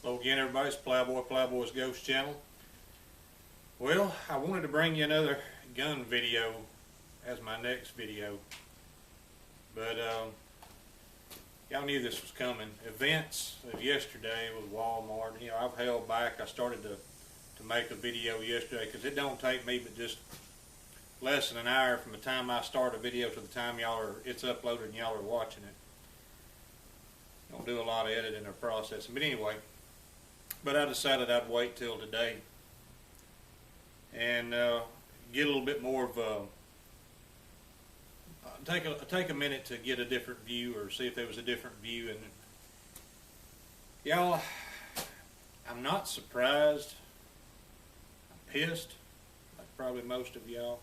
Hello again, everybody. It's Plowboy's Ghost channel. Well, I wanted to bring you another gun video as my next video, but y'all knew this was coming. Events of yesterday with Walmart. You know, I've held back. I started to make a video yesterday because it don't take me but just less than an hour from the time I start a video to the time it's uploaded and y'all are watching it. Don't do a lot of editing or processing, but anyway. But I decided I'd wait till today and get a little bit more of take a minute to get a different view, or see if there was a different view. And y'all, I'm not surprised. I'm pissed, like probably most of y'all.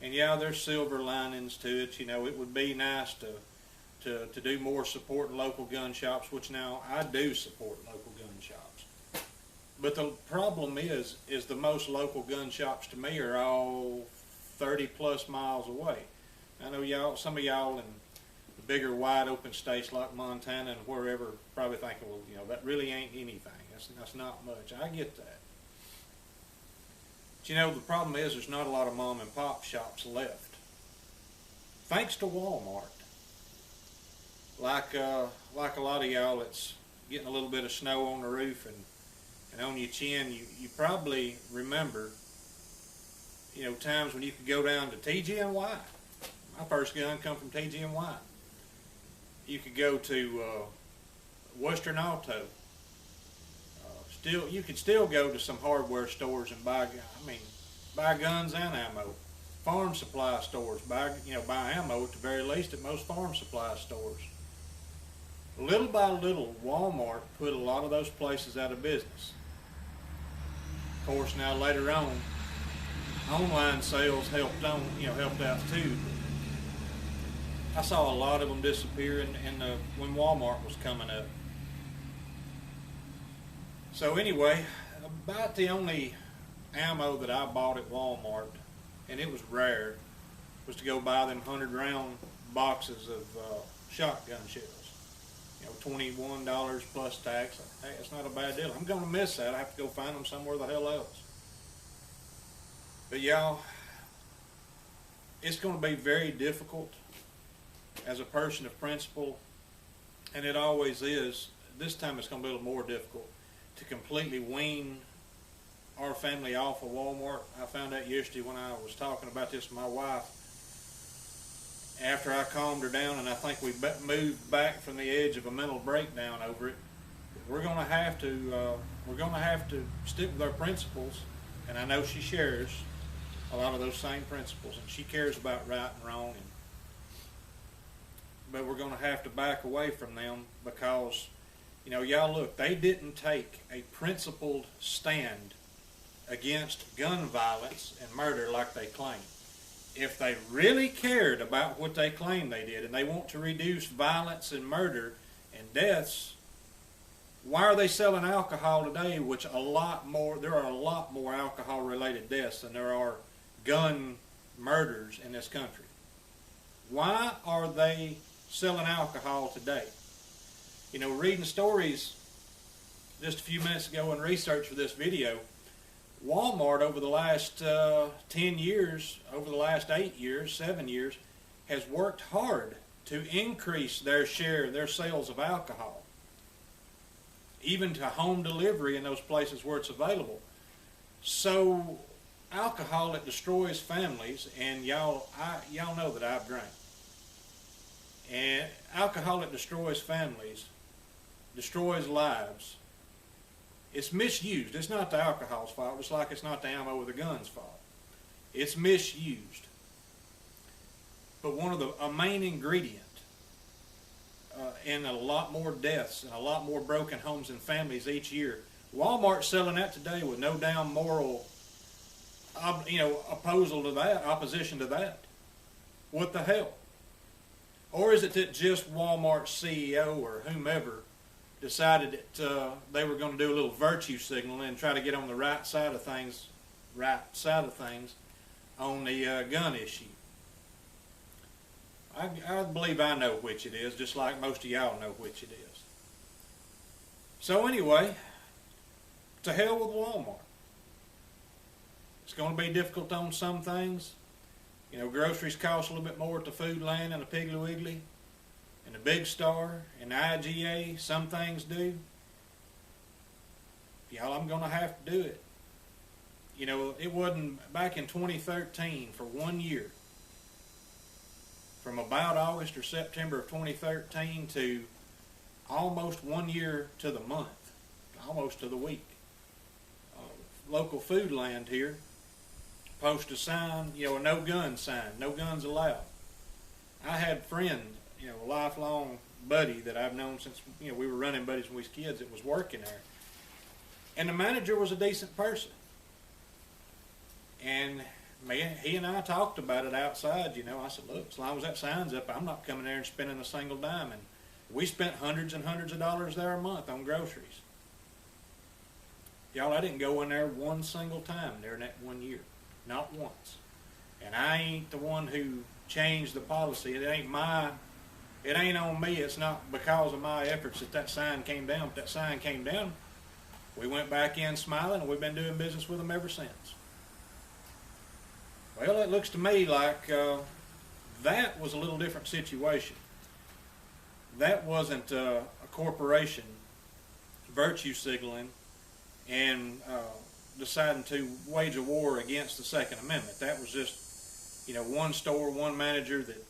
And yeah, there's silver linings to it. You know, it would be nice to do more supporting local gun shops, which now I do support local gun shops. But the problem is the most local gun shops to me are all 30 plus miles away. I know y'all, some of y'all in the bigger wide open states like Montana and wherever probably thinking, well, you know, that really ain't anything. That's not much. I get that. But you know, the problem is there's not a lot of mom and pop shops left. Thanks to Walmart. Like a lot of y'all, it's getting a little bit of snow on the roof and on your chin. You probably remember, you know, times when you could go down to TGNY. My first gun come from TGNY. You could go to Western Auto. You could still go to some hardware stores and buy guns and ammo. Farm supply stores, buy ammo at the very least at most farm supply stores. Little by little, Walmart put a lot of those places out of business. Of course, now later on, online sales helped out too. I saw a lot of them disappear when Walmart was coming up. So anyway, about the only ammo that I bought at Walmart, and it was rare, was to go buy them 100-round boxes of shotgun shells. You know, $21 plus tax. Hey, it's not a bad deal. I'm going to miss that. I have to go find them somewhere the hell else. But y'all, it's going to be very difficult as a person of principle, and it always is. This time it's going to be a little more difficult to completely wean our family off of Walmart. I found out yesterday when I was talking about this with my wife. After I calmed her down, and I think we moved back from the edge of a mental breakdown over it, we're going to have to stick with our principles. And I know she shares a lot of those same principles, and she cares about right and wrong. But we're going to have to back away from them because, you know, y'all look, they didn't take a principled stand against gun violence and murder like they claim. If they really cared about what they claim they did, and they want to reduce violence and murder and deaths, why are they selling alcohol today, there are a lot more alcohol-related deaths than there are gun murders in this country? Why are they selling alcohol today? You know, reading stories just a few minutes ago in research for this video, Walmart over the last 10 years, over the last 8 years, 7 years, has worked hard to increase their share, their sales of alcohol, even to home delivery in those places where it's available. So alcohol, it destroys families, and y'all know that I've drank. And alcohol, it destroys families, destroys lives. It's misused. It's not the alcohol's fault, just like it's not the ammo or the gun's fault. It's misused. But a main ingredient in a lot more deaths and a lot more broken homes and families each year. Walmart's selling that today with no damn moral, opposition to that. What the hell? Or is it that just Walmart's CEO or whomever decided that they were going to do a little virtue signaling and try to get on the right side of things on the gun issue? I believe I know which it is, just like most of y'all know which it is. So anyway, To hell with Walmart. It's going to be difficult on some things. You know, groceries cost a little bit more at the Food Land and the Piggly Wiggly and the Big Star and the IGA. Some things do. Y'all, I'm going to have to do it. You know, it wasn't back in 2013 for 1 year. From about August or September of 2013 to almost 1 year to the month, almost to the week. Local Food Land here post a sign, you know, a no gun sign, no guns allowed. I had a friend, you know, a lifelong buddy that I've known since, you know, we were running buddies when we was kids that was working there. And the manager was a decent person. And he and I talked about it outside, you know. I said, look, as long as that sign's up, I'm not coming there and spending a single dime. And we spent hundreds and hundreds of dollars there a month on groceries. Y'all, I didn't go in there one single time during that 1 year. Not once. And I ain't the one who changed the policy. It ain't on me. It's not because of my efforts that sign came down. But that sign came down, we went back in smiling, and we've been doing business with them ever since. Well, it looks to me like that was a little different situation. That wasn't a corporation virtue signaling and deciding to wage a war against the Second Amendment. That was just, you know, one store, one manager that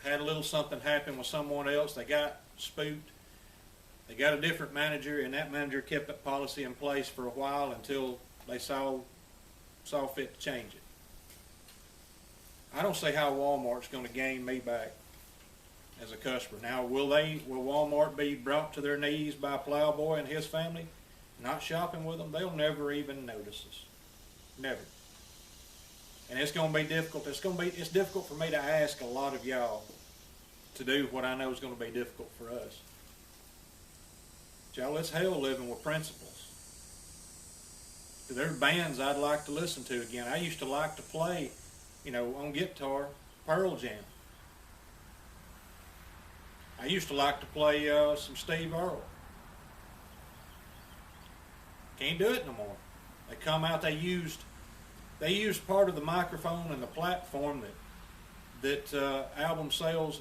had a little something happen with someone else. They got spooked. They got a different manager, and that manager kept that policy in place for a while until they saw fit to change it. I don't see how Walmart's going to gain me back as a customer. Now, will Walmart be brought to their knees by Plowboy and his family? Not shopping with them? They'll never even notice us. Never. And it's going to be difficult. It's difficult for me to ask a lot of y'all to do what I know is going to be difficult for us. Y'all, it's hell living with principles. There's bands I'd like to listen to again. I used to like to play, you know, on guitar, Pearl Jam. I used to like to play some Steve Earle. Can't do it no more. They come out, they used part of the microphone and the platform that album sales,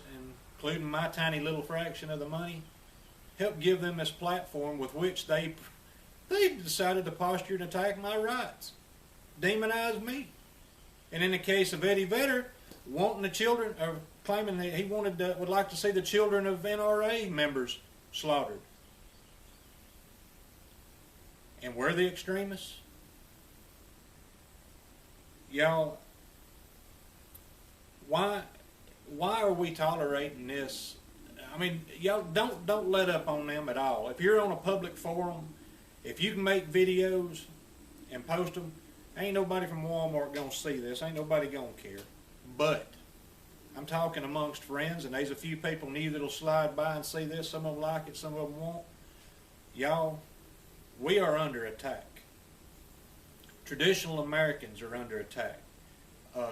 including my tiny little fraction of the money, helped give them this platform with which they decided to posture and attack my rights, demonize me. And in the case of Eddie Vedder, wanting the children, or claiming that he would like to see the children of NRA members slaughtered. And we're the extremists? Y'all, why are we tolerating this? I mean, y'all don't let up on them at all. If you're on a public forum, if you can make videos and post them, ain't nobody from Walmart gonna see this. Ain't nobody gonna care. But I'm talking amongst friends, and there's a few people new that'll slide by and see this. Some of them like it, some of them won't. Y'all, we are under attack. Traditional Americans are under attack.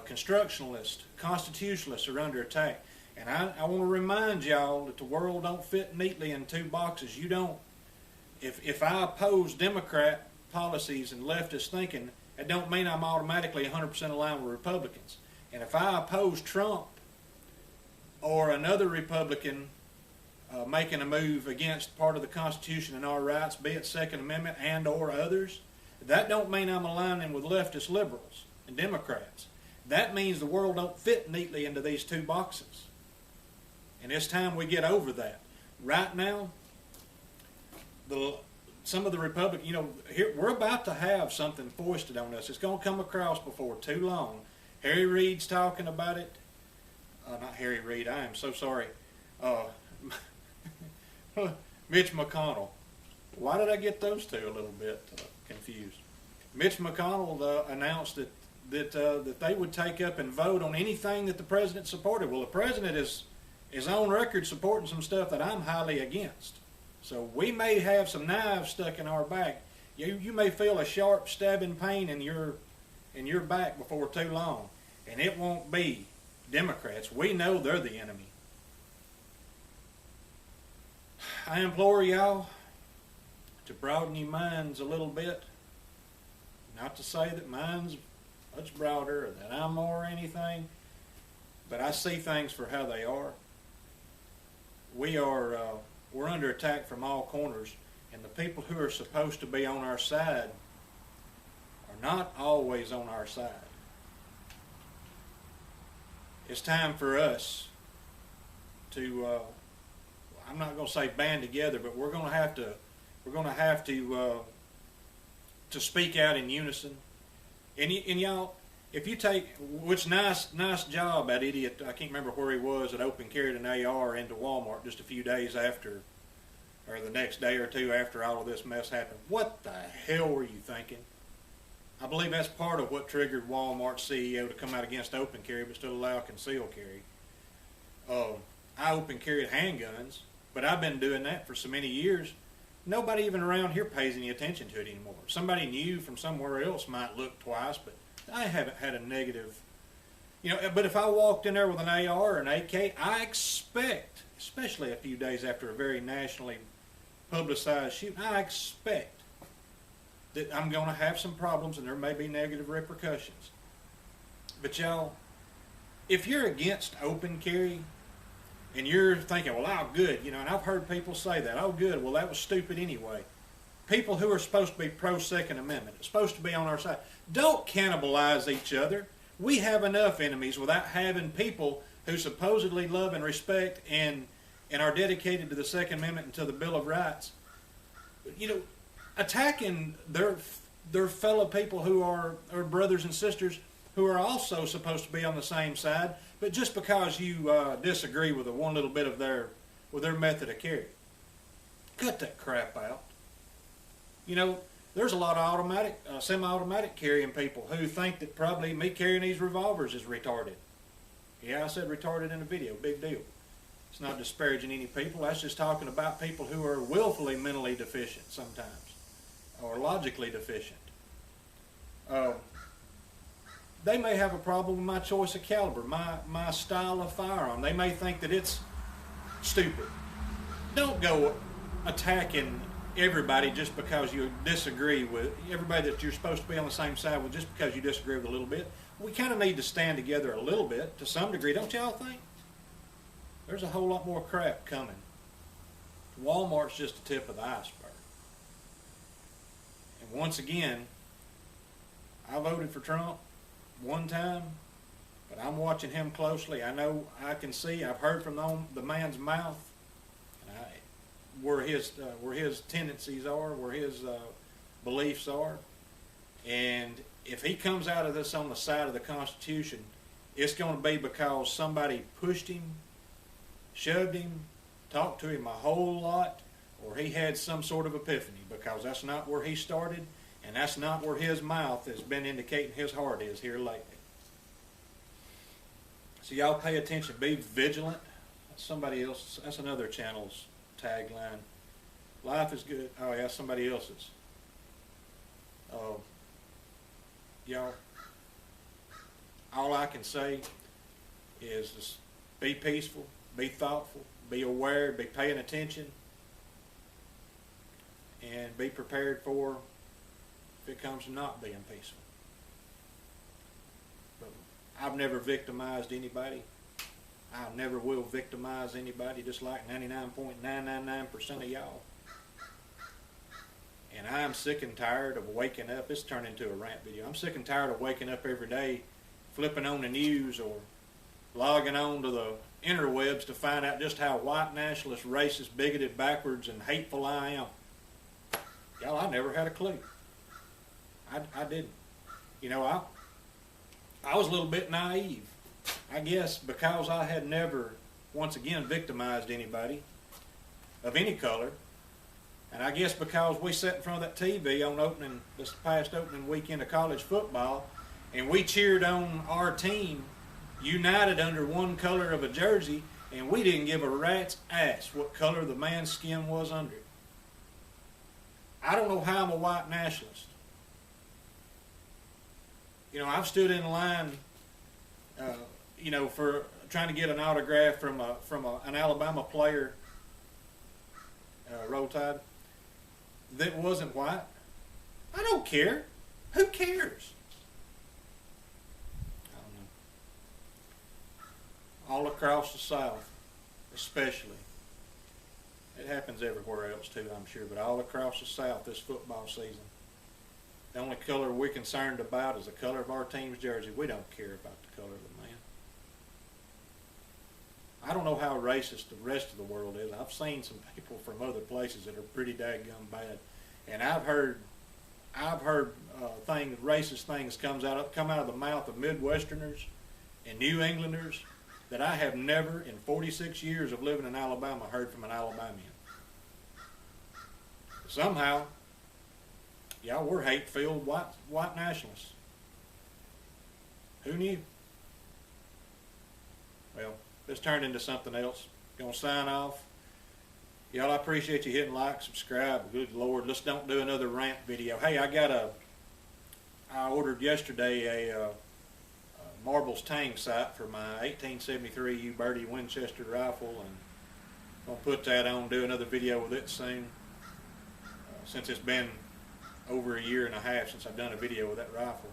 Constructionalists, constitutionalists are under attack. And I want to remind y'all that the world don't fit neatly in two boxes. You don't. If I oppose Democrat policies and leftist thinking, it don't mean I'm automatically 100% aligned with Republicans. And if I oppose Trump or another Republican making a move against part of the Constitution and our rights, be it Second Amendment and or others, that don't mean I'm aligning with leftist liberals and Democrats. That means the world don't fit neatly into these two boxes. And it's time we get over that. Right now, some of the Republicans, you know, we're about to have something foisted on us. It's going to come across before too long. Harry Reid's talking about it. Not Harry Reid, I am so sorry. Mitch McConnell. Why did I get those two a little bit confused? Mitch McConnell announced that they would take up and vote on anything that the president supported. Well, the president is on record supporting some stuff that I'm highly against. So we may have some knives stuck in our back. You may feel a sharp stabbing pain in your back before too long, and it won't be Democrats. We know they're the enemy. I implore y'all to to broaden your minds a little bit. Not to say that mine's much broader or that I'm more anything, but I see things for how they are. We're under attack from all corners, and the people who are supposed to be on our side are not always on our side. It's time for us to, I'm not going to say band together, but we're going to have to speak out in unison. And y'all, if you take, which nice job that idiot, I can't remember where he was, that open carried an AR into Walmart just a few days after, or the next day or two after all of this mess happened. What the hell were you thinking? I believe that's part of what triggered Walmart's CEO to come out against open carry but still allow concealed carry. I open carried handguns, but I've been doing that for so many years. Nobody even around here pays any attention to it anymore. Somebody new from somewhere else might look twice, but I haven't had a negative, but if I walked in there with an AR or an AK, I expect, especially a few days after a very nationally publicized shooting, I expect that I'm going to have some problems and there may be negative repercussions. But y'all, if you're against open carry and you're thinking, well, oh, good, and I've heard people say that, oh, good, well, that was stupid anyway. People who are supposed to be pro-Second Amendment, supposed to be on our side, don't cannibalize each other. We have enough enemies without having people who supposedly love and respect and are dedicated to the Second Amendment and to the Bill of Rights. Attacking their fellow people who are brothers and sisters who are also supposed to be on the same side, but just because you disagree with one little bit of their method of carry. Cut that crap out. There's a lot of semi-automatic carrying people who think that probably me carrying these revolvers is retarded. Yeah, I said retarded in the video. Big deal. It's not disparaging any people. That's just talking about people who are willfully mentally deficient sometimes, or logically deficient. They may have a problem with my choice of caliber, my style of firearm. They may think that it's stupid. Don't go attacking everybody just because you disagree with everybody that you're supposed to be on the same side with, just because you disagree with a little bit. We kind of need to stand together a little bit to some degree, don't y'all think? There's a whole lot more crap coming. Walmart's just the tip of the iceberg. And once again, I voted for Trump one time, but I'm watching him closely. I know, I can see, I've heard from the man's mouth where his tendencies are, where his beliefs are. And if he comes out of this on the side of the Constitution, it's going to be because somebody pushed him, shoved him, talked to him a whole lot, or he had some sort of epiphany, because that's not where he started, and that's not where his mouth has been indicating his heart is here lately. So y'all pay attention, be vigilant. Somebody else, that's another channel's tagline. Life is good. Oh yeah, somebody else's. Y'all, all I can say is just be peaceful, be thoughtful, be aware, be paying attention, and be prepared for if it comes to not being peaceful. But I've never victimized anybody. I never will victimize anybody, just like 99.999% of y'all. And I'm sick and tired of waking up. It's turned into a rant video. I'm sick and tired of waking up every day, flipping on the news or logging on to the interwebs to find out just how white nationalist, racist, bigoted, backwards, and hateful I am. Y'all, I never had a clue. I didn't. I was a little bit naive. I guess because I had never, once again, victimized anybody of any color, and I guess because we sat in front of that TV on this past opening weekend of college football, and we cheered on our team united under one color of a jersey, and we didn't give a rat's ass what color the man's skin was under it. I don't know how I'm a white nationalist. I've stood in line for trying to get an autograph from an Alabama player, Roll Tide, that wasn't white? I don't care. Who cares? I don't know. All across the South, especially. It happens everywhere else too, I'm sure, but all across the South this football season, the only color we're concerned about is the color of our team's jersey. We don't care about the color of the man. I don't know how racist the rest of the world is. I've seen some people from other places that are pretty daggum bad, and I've heard racist things come out of the mouth of Midwesterners and New Englanders that I have never in 46 years of living in Alabama heard from an Alabamian. Somehow, y'all were hate-filled white nationalists. Who knew? Well, this turned into something else. Gonna sign off. Y'all, I appreciate you hitting like, subscribe. Good Lord, let's don't do another rant video. Hey, I ordered yesterday a marbles tang sight for my 1873 U Birdie Winchester rifle, and I'm gonna put that on, do another video with it soon. Since it's been over a year and a half since I've done a video with that rifle.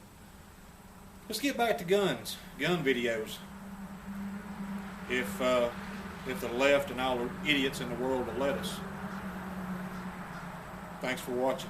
Let's get back to guns, gun videos. If the left and all the idiots in the world will let us. Thanks for watching.